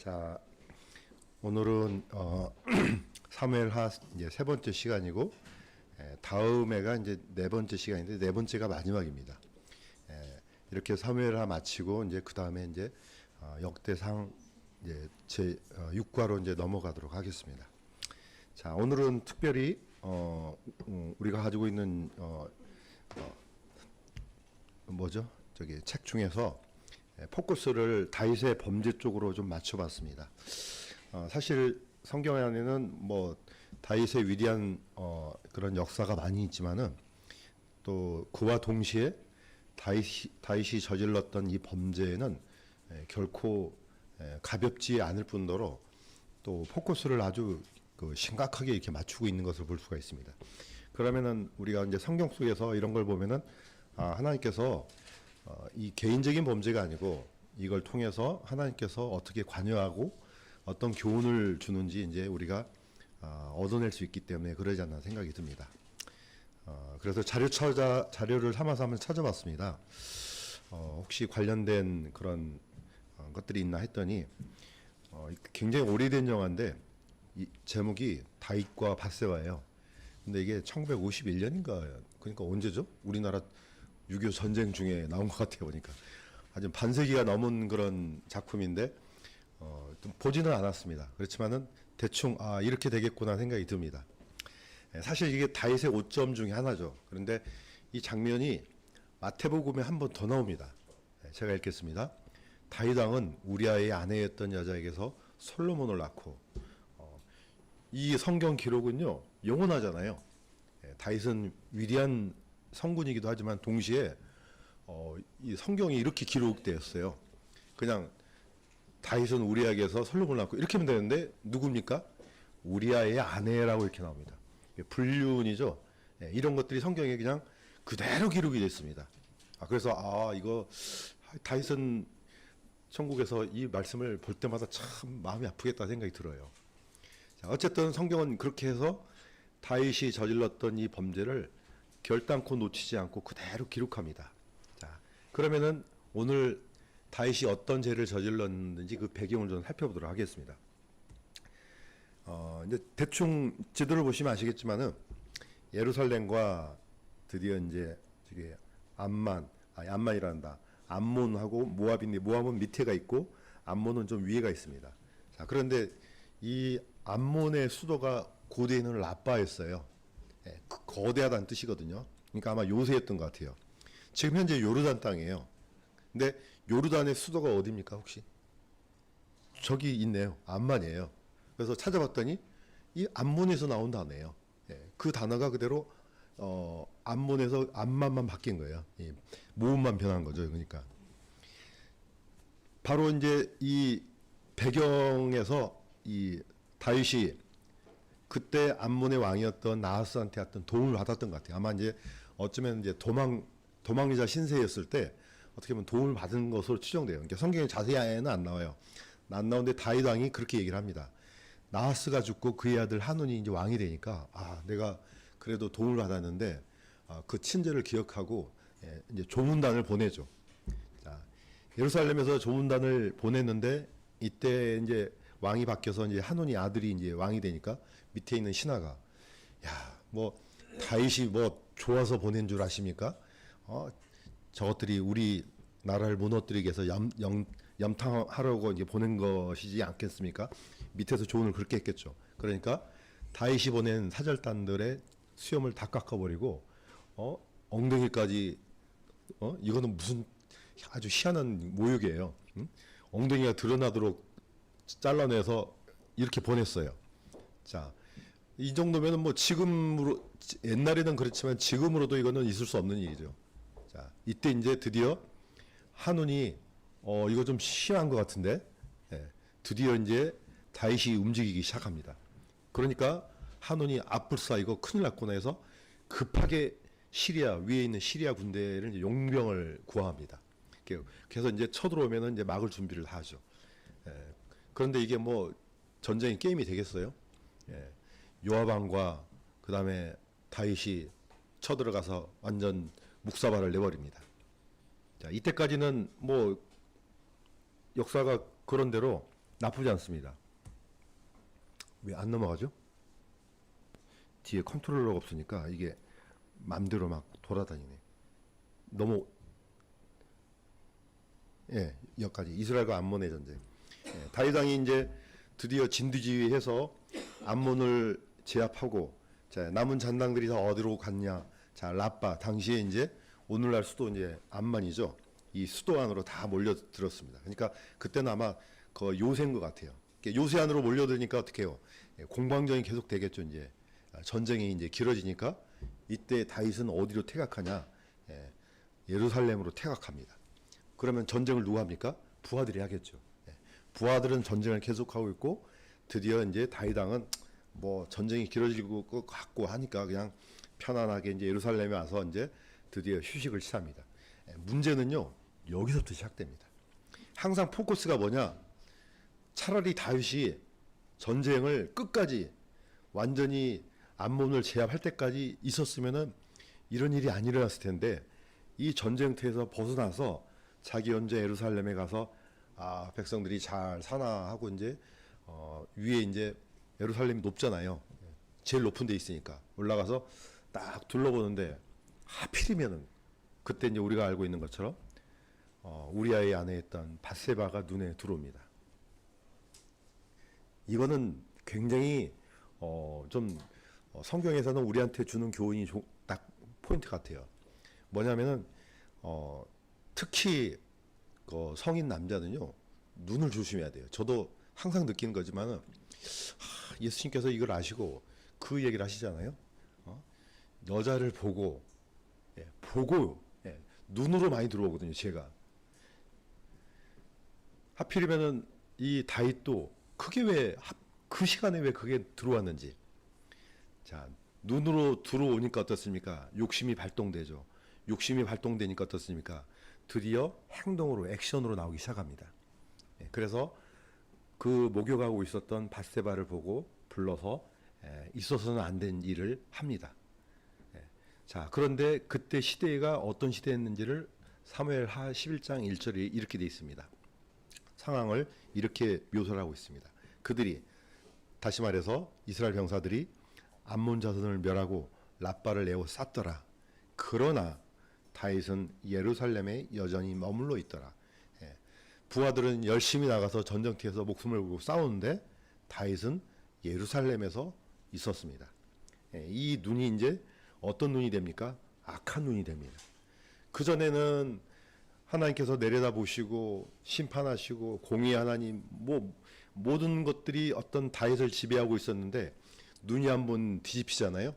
자, 오늘은 사무엘하 이제 세 번째 시간이고, 다음 해가 이제 네 번째 시간인데 네 번째가 마지막입니다. 이렇게 사무엘하 마치고 이제 그 다음에 이제 역대상 이제 제 6과로 이제 넘어가도록 하겠습니다. 자, 오늘은 특별히 우리가 가지고 있는 뭐죠? 저기 책 중에서 포커스를 다윗의 범죄 쪽으로 좀 맞춰봤습니다. 사실 성경 안에는 뭐 다윗의 위대한 그런 역사가 많이 있지만은 또 그와 동시에 다윗이 저질렀던 이 범죄는 결코 가볍지 않을 뿐더러 또 포커스를 아주 심각하게 이렇게 맞추고 있는 것을 볼 수가 있습니다. 그러면은 우리가 이제 성경 속에서 이런 걸 보면은 하나님께서 이 개인적인 범죄가 아니고 이걸 통해서 하나님께서 어떻게 관여하고 어떤 교훈을 주는지 이제 우리가 얻어낼 수 있기 때문에 그러지 않나 생각이 듭니다. 그래서 자료를 삼아서 한번 찾아봤습니다. 혹시 관련된 그런 것들이 있나 했더니 굉장히 오래된 영화인데 이 제목이 다윗과 밧세바예요. 근데 이게 1951년인가 그러니까 언제죠? 우리나라 6.25 전쟁 중에 나온 것 같아요, 보니까. 아주 반세기가 넘은 그런 작품인데, 좀 보지는 않았습니다. 그렇지만은 대충, 이렇게 되겠구나 생각이 듭니다. 사실 이게 다윗의 오점 중에 하나죠. 그런데 이 장면이 마태복음에 한 번 더 나옵니다. 제가 읽겠습니다. 다윗 왕은 우리아의 아내였던 여자에게서 솔로몬을 낳고, 이 성경 기록은요, 영원하잖아요. 다윗은 위대한 성군이기도 하지만 동시에 이 성경이 이렇게 기록되었어요. 그냥 다윗은 우리아에게서 솔로몬을 낳고 이렇게 하면 되는데 누굽니까? 우리아의 아내라고 이렇게 나옵니다. 불륜이죠. 이런 것들이 성경에 그냥 그대로 기록이 됐습니다. 그래서 이거 다윗은 천국에서 이 말씀을 볼 때마다 참 마음이 아프겠다 생각이 들어요. 자, 어쨌든 성경은 그렇게 해서 다윗이 저질렀던 이 범죄를 결단코 놓치지 않고 그대로 기록합니다. 자, 그러면은 오늘 다윗이 어떤 죄를 저질렀는지 그 배경을 좀 살펴보도록 하겠습니다. 이제 대충 지도를 보시면 아시겠지만은 예루살렘과 드디어 이제 저기 암만이란다. 암몬하고 모압인데 모압은 밑에가 있고 암몬은 좀 위에가 있습니다. 자, 그런데 이 암몬의 수도가 고대에는 라빠였어요. 거대하다는 뜻이거든요. 그러니까 아마 요새였던 것 같아요. 지금 현재 요르단 땅이에요. 근데 요르단의 수도가 어디입니까 혹시? 저기 있네요. 암만이에요. 그래서 찾아봤더니 이 암몬에서 나온 단어예요. 그 단어가 그대로 암몬에서 암만만 바뀐 거예요. 모음만 변한 거죠. 그러니까 바로 이제 이 배경에서 이 다윗이 그때 암몬의 왕이었던 나하스한테 어떤 도움을 받았던 것 같아요. 아마 이제 어쩌면 이제 도망자 신세였을 때 어떻게 보면 도움을 받은 것으로 추정돼요. 그러니까 성경에 자세히는 안 나와요. 안 나오는데 다윗 왕이 그렇게 얘기를 합니다. 나하스가 죽고 그의 아들 하논이 이제 왕이 되니까 내가 그래도 도움을 받았는데 그 친절을 기억하고 이제 조문단을 보내죠. 자, 예루살렘에서 조문단을 보냈는데 이때 이제 왕이 바뀌어서 이제 하논이 아들이 이제 왕이 되니까 밑에 있는 신하가 뭐 다윗이 뭐 좋아서 보낸 줄 아십니까? 저것들이 우리 나라를 무너뜨리기 위해서 염탐하려고 이제 보낸 것이지 않겠습니까? 밑에서 조언을 그렇게 했겠죠. 그러니까 다윗이 보낸 사절단들의 수염을 다 깎아버리고 엉덩이까지 이거는 무슨 아주 희한한 모욕이에요. 엉덩이가 드러나도록 잘라내서 이렇게 보냈어요. 자, 이 정도면은 뭐 지금으로 옛날에는 그렇지만 지금으로도 이거는 있을 수 없는 일이죠. 자, 이때 이제 드디어 하논이 이거 좀 심한 것 같은데 드디어 이제 다윗이 움직이기 시작합니다. 그러니까 하논이 앞불사 이거 큰일 났구나 해서 급하게 시리아 위에 있는 시리아 군대를 이제 용병을 구합니다. 그래서 이제 쳐들어오면은 이제 막을 준비를 하죠. 그런데 이게 뭐 전쟁이 게임이 되겠어요? 요압왕과 그 다음에 다윗이 쳐들어가서 완전 묵사발을 내버립니다. 자, 이때까지는 뭐 역사가 그런 대로 나쁘지 않습니다. 왜 안 넘어가죠? 뒤에 컨트롤러가 없으니까 이게 맘대로 막 돌아다니네. 너무 여기까지 이스라엘과 암몬의 전쟁. 다윗왕이 이제 드디어 진두지휘해서 암몬을 제압하고, 자, 남은 잔당들이 다 어디로 갔냐? 자, 라빠, 당시에 이제 오늘날 수도 이제 암만이죠. 이 수도 안으로 다 몰려들었습니다. 그러니까 그때는 아마 그 요새인 것 같아요. 요새 안으로 몰려드니까 어떻게 해요? 공방전이 계속 되겠죠. 이제 전쟁이 이제 길어지니까 이때 다윗은 어디로 퇴각하냐? 예루살렘으로 퇴각합니다. 그러면 전쟁을 누가 합니까? 부하들이 하겠죠. 부하들은 전쟁을 계속하고 있고, 드디어 이제 다윗 왕은 뭐 전쟁이 길어질 것 같고 하니까 그냥 편안하게 이제 예루살렘에 와서 이제 드디어 휴식을 취합니다. 문제는요, 여기서부터 시작됩니다. 항상 포커스가 뭐냐? 차라리 다윗이 전쟁을 끝까지 완전히 암몬을 제압할 때까지 있었으면은 이런 일이 안 일어났을 텐데, 이 전쟁터에서 벗어나서 자기 혼자 예루살렘에 가서 백성들이 잘 사나 하고 이제 위에 이제 예루살렘이 높잖아요. 제일 높은 데 있으니까 올라가서 딱 둘러보는데, 하필이면은 그때 이제 우리가 알고 있는 것처럼 우리아의 아내였던 밧세바가 눈에 들어옵니다. 이거는 굉장히 좀 성경에서는 우리한테 주는 교훈이 딱 포인트 같아요. 뭐냐면은 특히 그 성인 남자는요, 눈을 조심해야 돼요. 저도 항상 느끼는 거지만은 예수님께서 이걸 아시고 그 얘기를 하시잖아요. 여자를 보고 눈으로 많이 들어오거든요. 제가 하필이면은 이 다윗도 그게 왜 그 시간에 왜 그게 들어왔는지. 자, 눈으로 들어오니까 어떻습니까? 욕심이 발동되죠. 욕심이 발동되니까 어떻습니까? 드디어 행동으로, 액션으로 나오기 시작합니다. 그래서 그 목욕하고 있었던 밧세바를 보고 불러서 있어서는 안 된 일을 합니다. 자, 그런데 그때 시대가 어떤 시대였는지를 사무엘하 11장 1절에 이렇게 되어 있습니다. 상황을 이렇게 묘사를 하고 있습니다. 그들이, 다시 말해서 이스라엘 병사들이 암몬 자손을 멸하고 라빠를 내어 쌌더라. 그러나 다윗은 예루살렘에 여전히 머물러 있더라. 부하들은 열심히 나가서 전쟁터에서 목숨을 걸고 싸우는데 다윗은 예루살렘에서 있었습니다. 이 눈이 이제 어떤 눈이 됩니까? 악한 눈이 됩니다. 그전에는 하나님께서 내려다보시고 심판하시고 공의 하나님, 뭐 모든 것들이 어떤 다윗을 지배하고 있었는데 눈이 한번 뒤집히잖아요.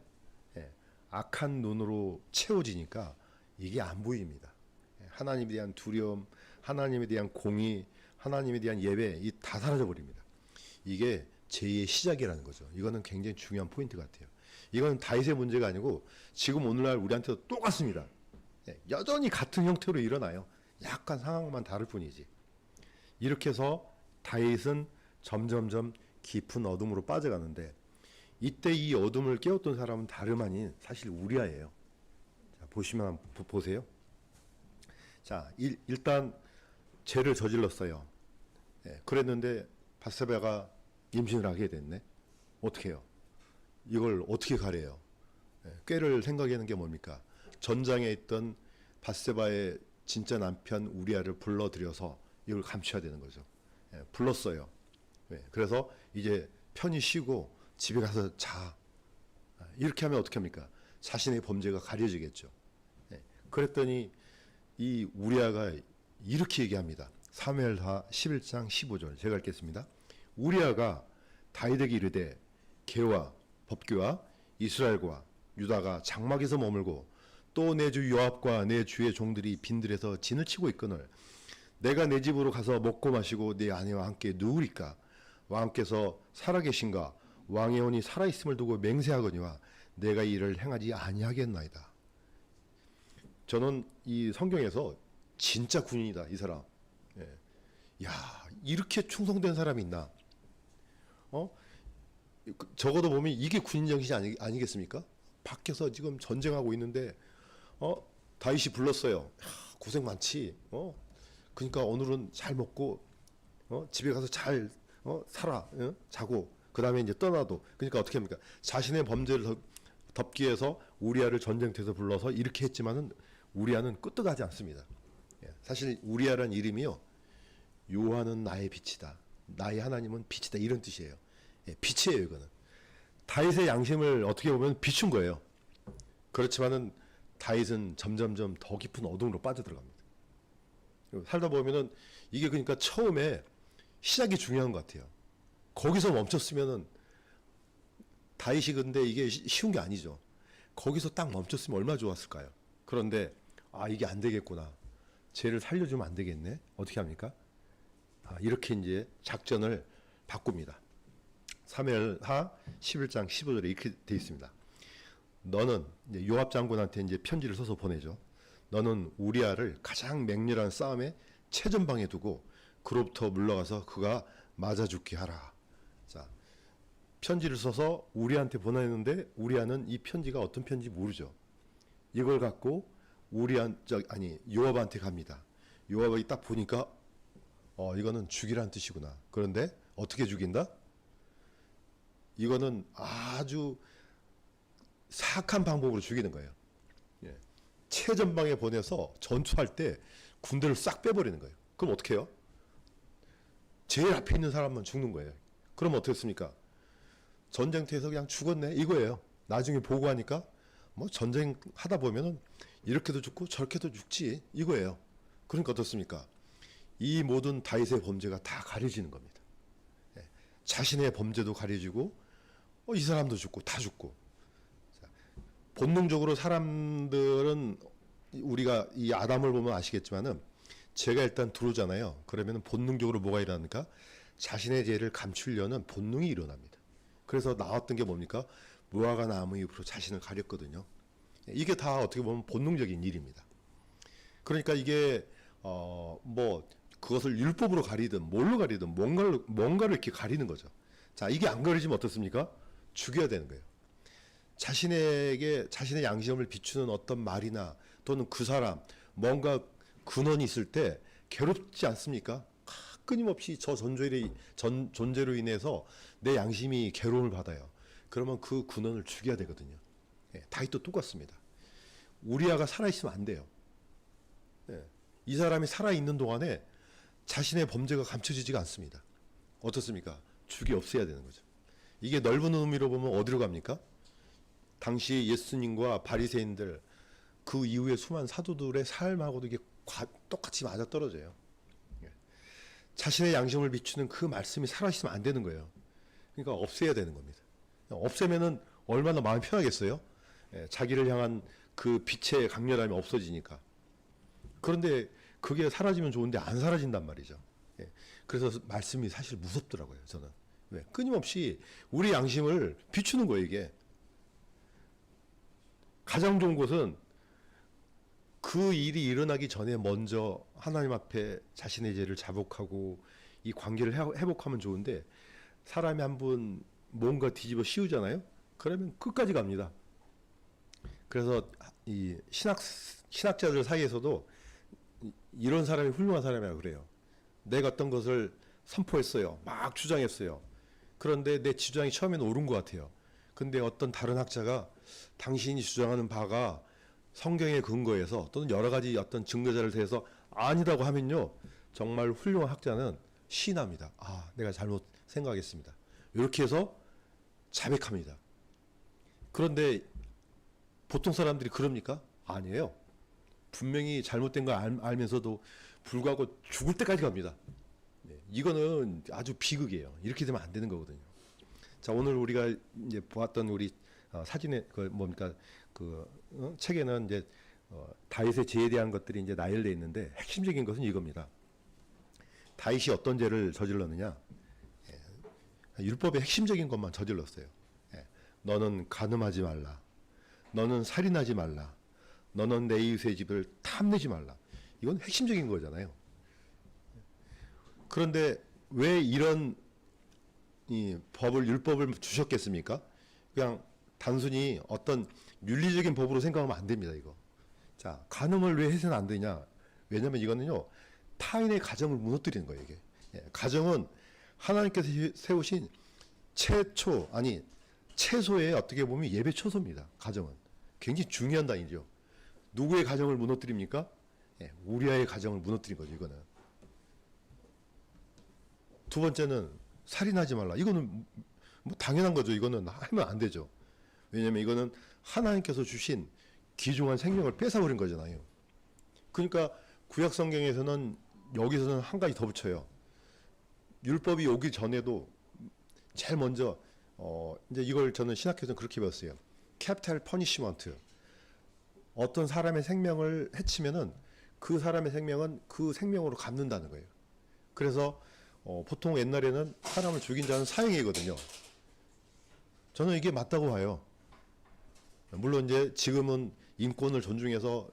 악한 눈으로 채워지니까 이게 안 보입니다. 하나님에 대한 두려움, 하나님에 대한 공의, 하나님에 대한 예배, 이 다 사라져 버립니다. 이게 제2의 시작이라는 거죠. 이거는 굉장히 중요한 포인트 같아요. 이건 다윗의 문제가 아니고 지금 오늘날 우리한테도 똑같습니다. 여전히 같은 형태로 일어나요. 약간 상황만 다를 뿐이지. 이렇게 해서 다윗은 점점점 깊은 어둠으로 빠져가는데, 이때 이 어둠을 깨웠던 사람은 다름 아닌 사실 우리아예요. 자, 보시면 보세요. 자, 일단 죄를 저질렀어요. 그랬는데 밧세바가 임신을 하게 됐네. 어떻게 해요? 이걸 어떻게 가려요? 꾀를 생각하는 게 뭡니까? 전장에 있던 밧세바의 진짜 남편 우리아를 불러들여서 이걸 감춰야 되는 거죠. 불렀어요. 그래서 이제 편히 쉬고 집에 가서 자. 이렇게 하면 어떻게 합니까? 자신의 범죄가 가려지겠죠. 그랬더니 이 우리아가 이렇게 얘기합니다. 사무엘하 11장 15절 제가 읽겠습니다. 우리아가 다윗에게 이르되 개와 법궤와 이스라엘과 유다가 장막에서 머물고 또 내 주 요압과 내 주의 종들이 빈들에서 진을 치고 있거늘 내가 내 집으로 가서 먹고 마시고 내 아내와 함께 누우리까? 왕께서 살아계신가? 왕의 혼이 살아있음을 두고 맹세하거니와 내가 이를 행하지 아니하겠나이다. 저는 이 성경에서 진짜 군인이다, 이 사람. 야, 이렇게 충성된 사람이 있나? 적어도 보면 이게 군인 정신이 아니겠습니까? 밖에서 지금 전쟁하고 있는데 다윗이 불렀어요. 고생 많지. 그러니까 오늘은 잘 먹고 집에 가서 잘 살아, 자고 그 다음에 이제 떠나도 그러니까 어떻게 합니까? 자신의 범죄를 덮기 위해서 우리아를 전쟁터에서 불러서 이렇게 했지만은 우리아는 끄떡하지 않습니다. 사실 우리아라는 이름이요, 여호와는 나의 빛이다, 나의 하나님은 빛이다, 이런 뜻이에요. 빛이에요. 이거는 다윗의 양심을 어떻게 보면 비춘 거예요. 그렇지만은 다윗은 점점점 더 깊은 어둠으로 빠져들어갑니다. 살다 보면은 이게 그러니까 처음에 시작이 중요한 것 같아요. 거기서 멈췄으면은 다윗이, 근데 이게 쉬운 게 아니죠. 거기서 딱 멈췄으면 얼마나 좋았을까요? 그런데 이게 안 되겠구나, 쟤를 살려주면 안 되겠네, 어떻게 합니까? 이렇게 이제 작전을 바꿉니다. 사무엘하 11장 15절에 이렇게 되어 있습니다. 너는, 이제 요압 장군한테 이제 편지를 써서 보내죠. 너는 우리아를 가장 맹렬한 싸움에 최전방에 두고 그로부터 물러가서 그가 맞아 죽게 하라. 자, 편지를 써서 우리아한테 보내는데 우리아는 이 편지가 어떤 편지 모르죠. 이걸 갖고 요압한테 갑니다. 요압이 딱 보니까 이거는 죽이라는 뜻이구나. 그런데 어떻게 죽인다? 이거는 아주 사악한 방법으로 죽이는 거예요. 최전방에 보내서 전투할 때 군대를 싹 빼버리는 거예요. 그럼 어떻게 해요? 제일 앞에 있는 사람만 죽는 거예요. 그럼 어떻습니까? 전쟁터에서 그냥 죽었네, 이거예요. 나중에 보고하니까 뭐 전쟁 하다 보면은 이렇게도 죽고 저렇게도 죽지, 이거예요. 그러니까 어떻습니까? 이 모든 다윗의 범죄가 다 가려지는 겁니다. 자신의 범죄도 가려지고 이 사람도 죽고 다 죽고. 본능적으로 사람들은, 우리가 이 아담을 보면 아시겠지만은 죄가 일단 들어오잖아요. 그러면 본능적으로 뭐가 일어납니까? 자신의 죄를 감추려는 본능이 일어납니다. 그래서 나왔던 게 뭡니까? 무화과 나무 잎으로 자신을 가렸거든요. 이게 다 어떻게 보면 본능적인 일입니다. 그러니까 이게 뭐 그것을 율법으로 가리든 뭘로 가리든 뭔가를 이렇게 가리는 거죠. 자, 이게 안 가리지면 어떻습니까? 죽여야 되는 거예요. 자신의 양심을 비추는 어떤 말이나 또는 그 사람, 뭔가 근원이 있을 때 괴롭지 않습니까? 끊임없이 저 존재로 인해서 내 양심이 괴로움을 받아요. 그러면 그 근원을 죽여야 되거든요. 다윗도 똑같습니다. 우리아가 살아있으면 안 돼요. 이 사람이 살아있는 동안에 자신의 범죄가 감춰지지가 않습니다. 어떻습니까? 죽이 없애야 되는 거죠. 이게 넓은 의미로 보면 어디로 갑니까? 당시 예수님과 바리새인들, 그 이후에 수많은 사도들의 삶하고도 이게 똑같이 맞아떨어져요. 자신의 양심을 비추는 그 말씀이 살아있으면 안 되는 거예요. 그러니까 없애야 되는 겁니다. 없애면은 얼마나 마음이 편하겠어요? 자기를 향한 그 빛의 강렬함이 없어지니까. 그런데 그게 사라지면 좋은데 안 사라진단 말이죠. 그래서 말씀이 사실 무섭더라고요, 저는. 왜? 끊임없이 우리 양심을 비추는 거예요, 이게. 가장 좋은 것은 그 일이 일어나기 전에 먼저 하나님 앞에 자신의 죄를 자복하고 이 관계를 회복하면 좋은데, 사람이 한 번 뭔가 뒤집어 씌우잖아요? 그러면 끝까지 갑니다. 그래서 이 신학자들 사이에서도 이런 사람이 훌륭한 사람이라고 그래요. 내가 어떤 것을 선포했어요. 막 주장했어요. 그런데 내 주장이 처음에는 옳은 것 같아요. 근데 어떤 다른 학자가 당신이 주장하는 바가 성경의 근거에서 또는 여러 가지 어떤 증거자를 대해서 아니라고 하면요, 정말 훌륭한 학자는 시인합니다. 내가 잘못 생각했습니다. 이렇게 해서 자백합니다. 그런데 보통 사람들이 그럽니까? 아니에요. 분명히 잘못된 걸 알면서도 불구하고 죽을 때까지 갑니다. 이거는 아주 비극이에요. 이렇게 되면 안 되는 거거든요. 자, 오늘 우리가 이제 보았던 우리 사진에 책에는 이제 다윗의 죄에 대한 것들이 이제 나열되어 있는데, 핵심적인 것은 이겁니다. 다윗이 어떤 죄를 저질렀느냐? 율법의 핵심적인 것만 저질렀어요. 너는 간음하지 말라. 너는 살인하지 말라. 너는 내 이웃의 집을 탐내지 말라. 이건 핵심적인 거잖아요. 그런데 왜 이런 이 율법을 주셨겠습니까? 그냥 단순히 어떤 윤리적인 법으로 생각하면 안 됩니다, 이거. 자, 간음을 왜 해서는 안 되냐? 왜냐면 이거는요, 타인의 가정을 무너뜨리는 거예요, 이게. 가정은 하나님께서 세우신 최소의 어떻게 보면 예배 초소입니다. 가정은 굉장히 중요한 단위죠. 누구의 가정을 무너뜨립니까? 예, 우리아의 가정을 무너뜨린 거죠. 이거는. 두 번째는 살인하지 말라. 이거는 뭐 당연한 거죠. 이거는 하면 안 되죠. 왜냐하면 이거는 하나님께서 주신 귀중한 생명을 뺏어버린 거잖아요. 그러니까 구약 성경에서는 여기서는 한 가지 더 붙여요. 율법이 오기 전에도 제일 먼저 이제 이걸 저는 신학교에서 그렇게 배웠어요. 캐피탈 퍼니시먼트. 어떤 사람의 생명을 해치면은 그 사람의 생명은 그 생명으로 갚는다는 거예요. 그래서 보통 옛날에는 사람을 죽인 자는 사형이거든요. 저는 이게 맞다고 봐요. 물론 이제 지금은 인권을 존중해서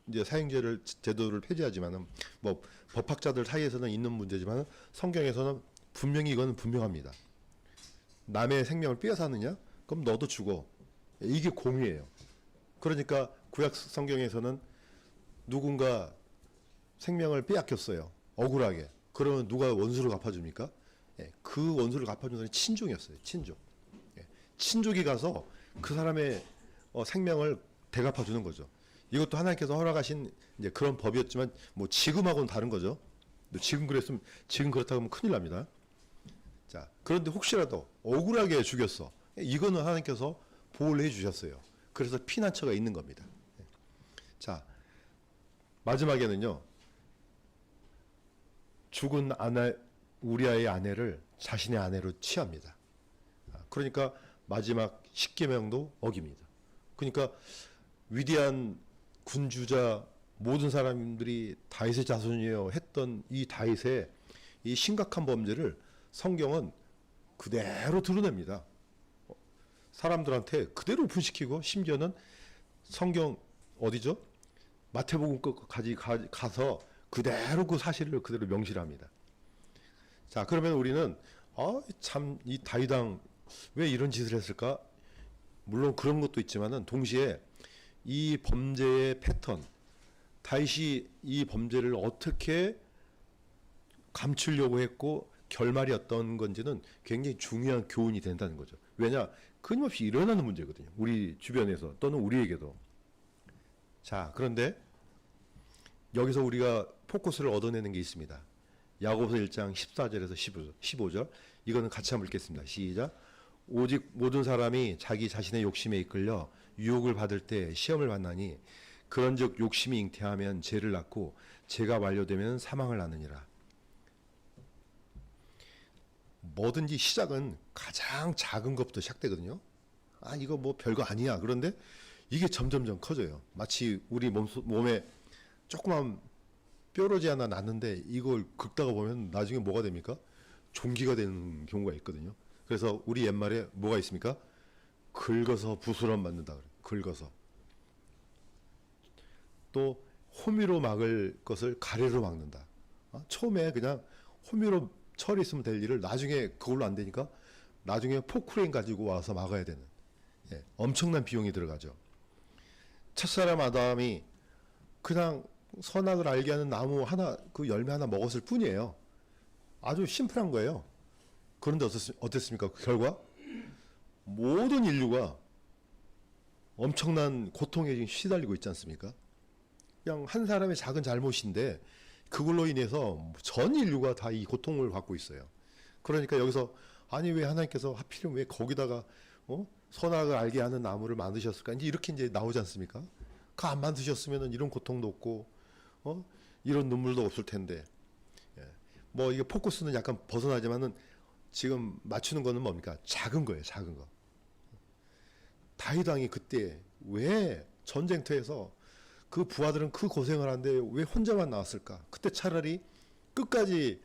이제 사형제를 제도를 폐지하지만은 뭐 법학자들 사이에서는 있는 문제지만 성경에서는 분명히 이거는 분명합니다. 남의 생명을 빼앗았느냐? 그럼 너도 죽어. 이게 공의예요. 그러니까 구약 성경에서는 누군가 생명을 빼앗겼어요. 억울하게. 그러면 누가 원수를 갚아줍니까? 예, 그 원수를 갚아주는 사람이 친족이었어요. 친족. 예, 친족이 가서 그 사람의 생명을 대갚아주는 거죠. 이것도 하나님께서 허락하신 이제 그런 법이었지만 뭐 지금하고는 다른 거죠. 지금 그렇다고 하면 큰일 납니다. 자, 그런데 혹시라도 억울하게 죽였어. 이거는 하나님께서 보호를 해주셨어요. 그래서 피난처가 있는 겁니다. 자, 마지막에는요. 죽은 우리아의 아내를 자신의 아내로 취합니다. 그러니까 마지막 십계명도 어깁니다. 그러니까 위대한 군주자 모든 사람들이 다윗의 자손이에요 했던 이 다윗의 이 심각한 범죄를 성경은 그대로 드러냅니다. 사람들한테 그대로 분식시키고 심지어는 성경 어디죠? 마태복음까지 가서 그대로 그 사실을 그대로 명시합니다. 자, 그러면 우리는 참 이 다윗 왕 왜 이런 짓을 했을까? 물론 그런 것도 있지만은 동시에 이 범죄의 패턴, 다윗이 이 범죄를 어떻게 감추려고 했고 결말이 어떤 건지는 굉장히 중요한 교훈이 된다는 거죠. 왜냐? 끊임없이 일어나는 문제거든요. 우리 주변에서 또는 우리에게도. 자, 그런데 여기서 우리가 포커스를 얻어내는 게 있습니다. 야고보서 1장 14절에서 15절. 이거는 같이 한번 읽겠습니다. 시작. 오직 모든 사람이 자기 자신의 욕심에 이끌려 유혹을 받을 때 시험을 받나니 그런즉 욕심이 잉태하면 죄를 낳고 죄가 완료되면 사망을 낳느니라. 뭐든지 시작은 가장 작은 것부터 시작되거든요. 이거 뭐 별거 아니야. 그런데 이게 점점점 커져요. 마치 우리 몸에 조그만 뾰루지 하나 났는데 이걸 긁다가 보면 나중에 뭐가 됩니까? 종기가 되는 경우가 있거든요. 그래서 우리 옛말에 뭐가 있습니까? 긁어서 부스럼 맞는다 그래요. 긁어서. 또 호미로 막을 것을 가래로 막는다. 처음에 그냥 호미로 처리했으면 될 일을 나중에 그걸로 안 되니까 나중에 포크레인 가지고 와서 막아야 되는 엄청난 비용이 들어가죠. 첫사람 아담이 그냥 선악을 알게 하는 나무 하나, 그 열매 하나 먹었을 뿐이에요. 아주 심플한 거예요. 그런데 어땠습니까? 그 결과 모든 인류가 엄청난 고통에 지금 시달리고 있지 않습니까? 그냥 한 사람의 작은 잘못인데 그걸로 인해서 전 인류가 다 이 고통을 받고 있어요. 그러니까 여기서 왜 하나님께서 하필이면 왜 거기다가 선악을 알게 하는 나무를 만드셨을까? 이렇게 이제 나오지 않습니까? 그 안 만드셨으면은 이런 고통도 없고 이런 눈물도 없을 텐데. 뭐 이게 포커스는 약간 벗어나지만은 지금 맞추는 거는 뭡니까? 작은 거예요, 작은 거. 다윗 왕이 그때 왜 전쟁터에서 그 부하들은 그 고생을 하는데 왜 혼자만 나왔을까? 그때 차라리 끝까지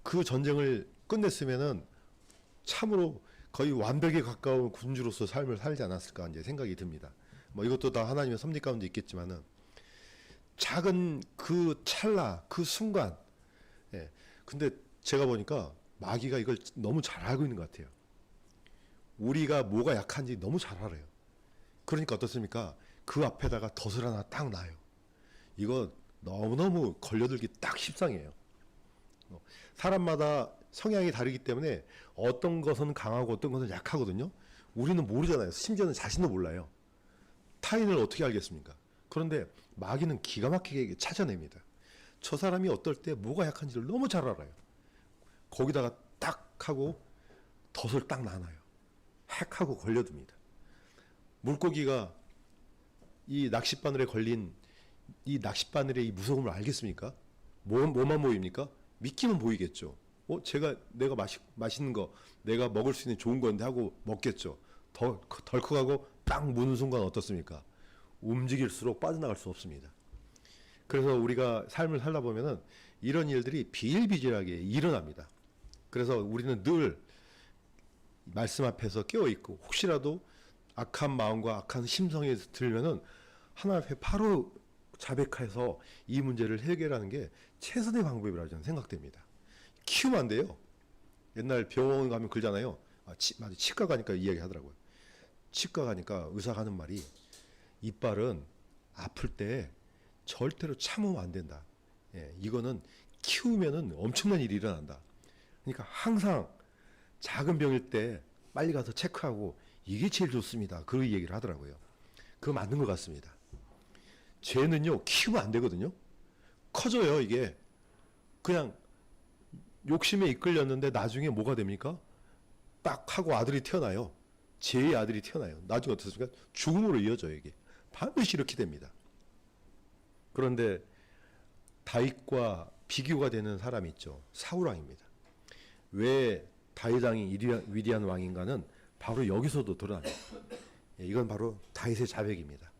그 전쟁을 끝냈으면은 참으로 거의 완벽에 가까운 군주로서 삶을 살지 않았을까 이제 생각이 듭니다. 뭐 이것도 다 하나님의 섭리 가운데 있겠지만은 작은 그 찰나, 그 순간. 근데 제가 보니까 마귀가 이걸 너무 잘 알고 있는 것 같아요. 우리가 뭐가 약한지 너무 잘 알아요. 그러니까 어떻습니까? 그 앞에다가 덫을 하나 딱 놔요. 이거 너무너무 걸려들기 딱 십상이에요. 사람마다 성향이 다르기 때문에 어떤 것은 강하고 어떤 것은 약하거든요. 우리는 모르잖아요. 심지어는 자신도 몰라요. 타인을 어떻게 알겠습니까? 그런데 마귀는 기가 막히게 찾아냅니다. 저 사람이 어떨 때 뭐가 약한지를 너무 잘 알아요. 거기다가 딱 하고 덫을 딱 나눠요. 핵 하고 걸려둡니다. 물고기가 이 낚싯바늘에 걸린 이 낚싯바늘의 이 무서움을 알겠습니까? 뭐만 보입니까? 미끼는 보이겠죠. 내가 맛있는 거, 내가 먹을 수 있는 좋은 건데 하고 먹겠죠. 덜컥하고 딱 무는 순간 어떻습니까? 움직일수록 빠져나갈 수 없습니다. 그래서 우리가 삶을 살다 보면은 이런 일들이 비일비재하게 일어납니다. 그래서 우리는 늘 말씀 앞에서 깨어 있고, 혹시라도 악한 마음과 악한 심성이 들면은 하나님 앞에 바로 자백해서 이 문제를 해결하는 게 최선의 방법이라고 저는 생각됩니다. 키우면 안 돼요. 옛날 병원 가면 그러잖아요. 맞아, 치과 가니까 이야기 하더라고요. 치과 가니까 의사가 하는 말이, 이빨은 아플 때 절대로 참으면 안 된다. 예, 이거는 키우면은 엄청난 일이 일어난다. 그러니까 항상 작은 병일 때 빨리 가서 체크하고 이게 제일 좋습니다. 그 얘기를 하더라고요. 그거 맞는 것 같습니다. 죄는요, 키우면 안 되거든요. 커져요, 이게. 그냥 욕심에 이끌렸는데 나중에 뭐가 됩니까? 딱 하고 아들이 태어나요. 제 아들이 태어나요. 나중에 어떻습니까? 죽음으로 이어져요, 이게. 반드시 이렇게 됩니다. 그런데 다윗과 비교가 되는 사람이 있죠. 사울 왕입니다. 왜 다윗 왕이 위대한 왕인가는 바로 여기서도 드러납니다. 이건 바로 다윗의 자백입니다.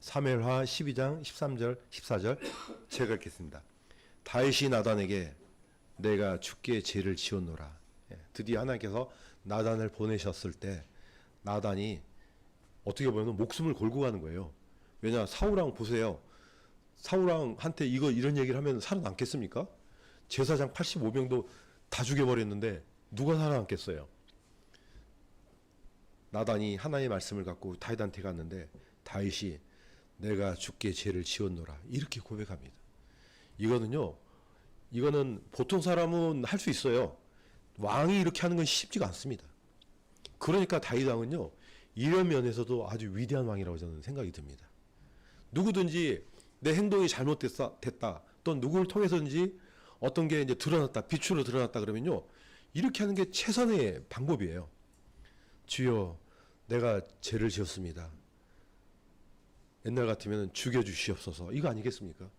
사무엘하 12장 13절 14절 제가 읽겠습니다. 다윗이 나단에게 내가 주께 죄를 지었노라. 드디어 하나님께서 나단을 보내셨을 때 나단이 어떻게 보면 목숨을 걸고 가는 거예요. 왜냐, 사울왕 보세요. 사울왕한테 이런 얘기를 하면 살아남겠습니까? 제사장 85명도 다 죽여버렸는데 누가 살아남겠어요? 나단이 하나님의 말씀을 갖고 다윗한테 갔는데 다윗이 내가 주께 죄를 지었노라 이렇게 고백합니다. 이거는 보통 사람은 할 수 있어요. 왕이 이렇게 하는 건 쉽지가 않습니다. 그러니까 다윗 왕은요, 이런 면에서도 아주 위대한 왕이라고 저는 생각이 듭니다. 누구든지 내 행동이 잘못됐다, 또 누구를 통해서든지 어떤 게 이제 드러났다, 빛으로 드러났다 그러면요, 이렇게 하는 게 최선의 방법이에요. 주여, 내가 죄를 지었습니다. 옛날 같으면 죽여주시옵소서, 이거 아니겠습니까?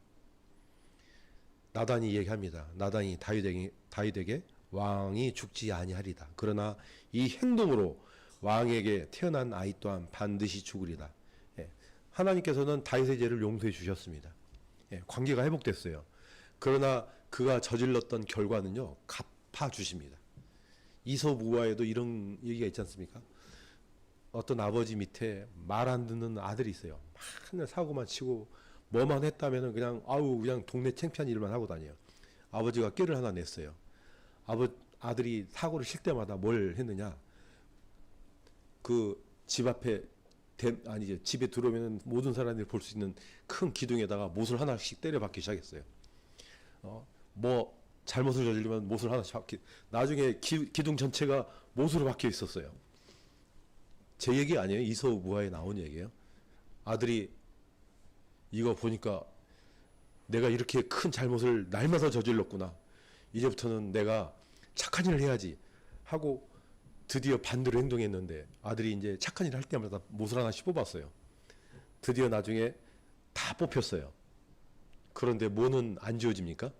나단이 얘기합니다. 나단이 다윗에게 왕이 죽지 아니하리다. 그러나 이 행동으로 왕에게 태어난 아이 또한 반드시 죽으리다. 하나님께서는 다윗의 죄를 용서해 주셨습니다. 관계가 회복됐어요. 그러나 그가 저질렀던 결과는요, 갚아 주십니다. 이솝 우화에도 이런 얘기가 있지 않습니까? 어떤 아버지 밑에 말 안 듣는 아들이 있어요. 맨날 사고만 치고 뭐만 했다면은 그냥 동네 창피한 일만 하고 다녀요. 아버지가 꾀를 하나 냈어요. 아들이 사고를 칠 때마다 뭘 했느냐? 그 집 앞에 집에 들어오면 모든 사람들이 볼 수 있는 큰 기둥에다가 못을 하나씩 때려박기 시작했어요. 뭐 잘못을 저지르면 못을 하나씩 박기. 나중에 기둥 전체가 못으로 박혀 있었어요. 제 얘기 아니에요. 이솝 우화에 나온 얘기예요. 아들이 이거 보니까 내가 이렇게 큰 잘못을 날마다 저질렀구나. 이제부터는 내가 착한 일을 해야지 하고 드디어 반대로 행동했는데 아들이 이제 착한 일을 할 때마다 못을 하나씩 뽑았어요. 드디어 나중에 다 뽑혔어요. 그런데 뭐는 안 지워집니까?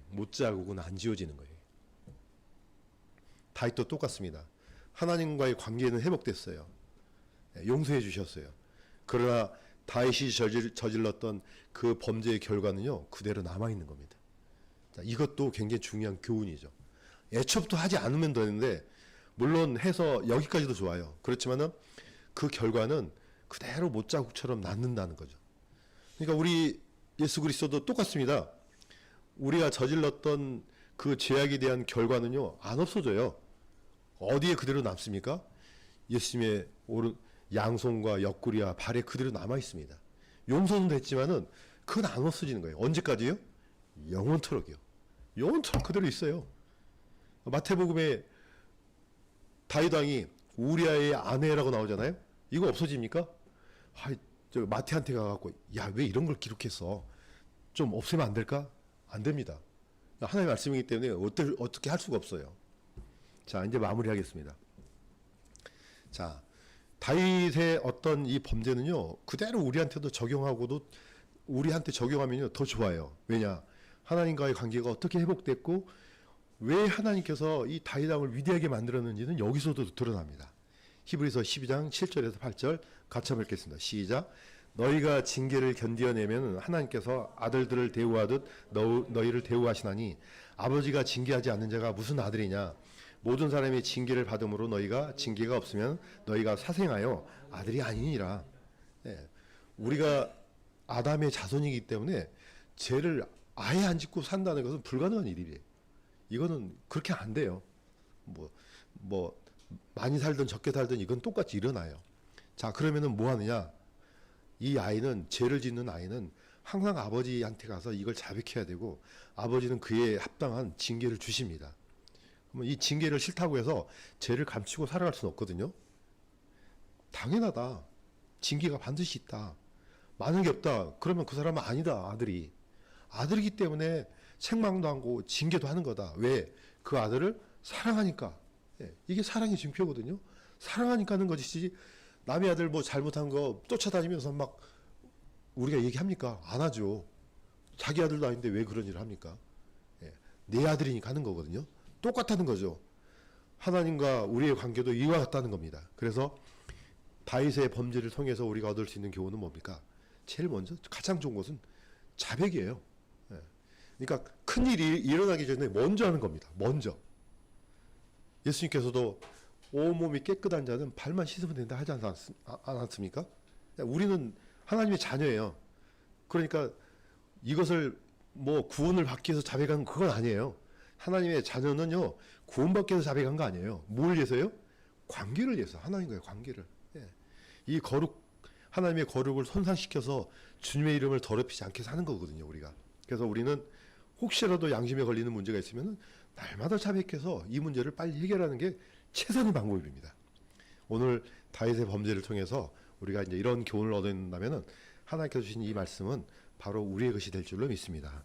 못 자국은 안 지워지는 거예요. 다윗도 똑같습니다. 하나님과의 관계는 회복됐어요. 용서해 주셨어요. 그러나 다윗이 저질렀던 그 범죄의 결과는요, 그대로 남아있는 겁니다. 자, 이것도 굉장히 중요한 교훈이죠. 애초부터 하지 않으면 되는데, 물론 해서 여기까지도 좋아요. 그렇지만은 그 결과는 그대로 못자국처럼 남는다는 거죠. 그러니까 우리 예수 그리스도도 똑같습니다. 우리가 저질렀던 그 죄악에 대한 결과는요, 안 없어져요. 어디에 그대로 남습니까? 예수님의 양손과 옆구리와 발에 그대로 남아 있습니다. 용서는 됐지만은 그건 안 없어지는 거예요. 언제까지요? 영원토록이요. 영원토록 그대로 있어요. 마태복음에 다윗 왕이 우리아의 아내라고 나오잖아요. 이거 없어집니까? 저 마태한테 가갖고 야, 왜 이런 걸 기록했어? 좀 없애면 안 될까? 안 됩니다. 하나님의 말씀이기 때문에 어떻게 할 수가 없어요. 자, 이제 마무리하겠습니다. 자, 다윗의 어떤 이 범죄는요, 그대로 우리한테도 적용하고도 우리한테 적용하면요 더 좋아요. 왜냐? 하나님과의 관계가 어떻게 회복됐고 왜 하나님께서 이 다윗 왕을 위대하게 만들었는지는 여기서도 드러납니다. 히브리서 12장 7절에서 8절 같이 한번 읽겠습니다. 시작. 너희가 징계를 견디어내면 하나님께서 아들들을 대우하듯 너희를 대우하시나니 아버지가 징계하지 않는 자가 무슨 아들이냐. 모든 사람이 징계를 받음으로 너희가 징계가 없으면 너희가 사생하여 아들이 아니니라. 네. 우리가 아담의 자손이기 때문에 죄를 아예 안 짓고 산다는 것은 불가능한 일이에요. 이거는 그렇게 안 돼요. 뭐 많이 살든 적게 살든 이건 똑같이 일어나요. 자, 그러면은 뭐 하느냐? 이 아이는, 죄를 짓는 아이는 항상 아버지한테 가서 이걸 자백해야 되고 아버지는 그에 합당한 징계를 주십니다. 그러면 이 징계를 싫다고 해서 죄를 감추고 살아갈 수는 없거든요. 당연하다. 징계가 반드시 있다. 만약에 없다. 그러면 그 사람은 아니다. 아들이기 때문에 책망도 하고 징계도 하는 거다. 왜? 그 아들을 사랑하니까. 이게 사랑의 징표거든요. 사랑하니까 하는 것이지 남의 아들 뭐 잘못한 거 쫓아다니면서 막 우리가 얘기합니까? 안 하죠. 자기 아들도 아닌데 왜 그런 일을 합니까? 내 아들이니까 하는 거거든요. 똑같다는 거죠. 하나님과 우리의 관계도 이와 같다는 겁니다. 그래서 다윗의 범죄를 통해서 우리가 얻을 수 있는 교훈은 뭡니까? 제일 먼저 가장 좋은 것은 자백이에요. 그러니까 큰 일이 일어나기 전에 먼저 하는 겁니다. 먼저. 예수님께서도 온몸이 깨끗한 자는 발만 씻으면 된다 하지 않았습니까? 우리는 하나님의 자녀예요. 그러니까 이것을 뭐 구원을 받기 위해서 자백한 그건 아니에요. 하나님의 자녀는요, 구원받기 위해서 자백한 거 아니에요. 뭘 위해서요? 관계를 위해서, 하나님과의 관계를. 이 하나님의 거룩을 손상시켜서 주님의 이름을 더럽히지 않게 사는 거거든요, 우리가. 그래서 우리는 혹시라도 양심에 걸리는 문제가 있으면 날마다 자백해서 이 문제를 빨리 해결하는 게 최선의 방법입니다. 오늘 다윗의 범죄를 통해서 우리가 이제 이런 교훈을 얻는다면은 하나님께서 주신 이 말씀은 바로 우리의 것이 될 줄로 믿습니다.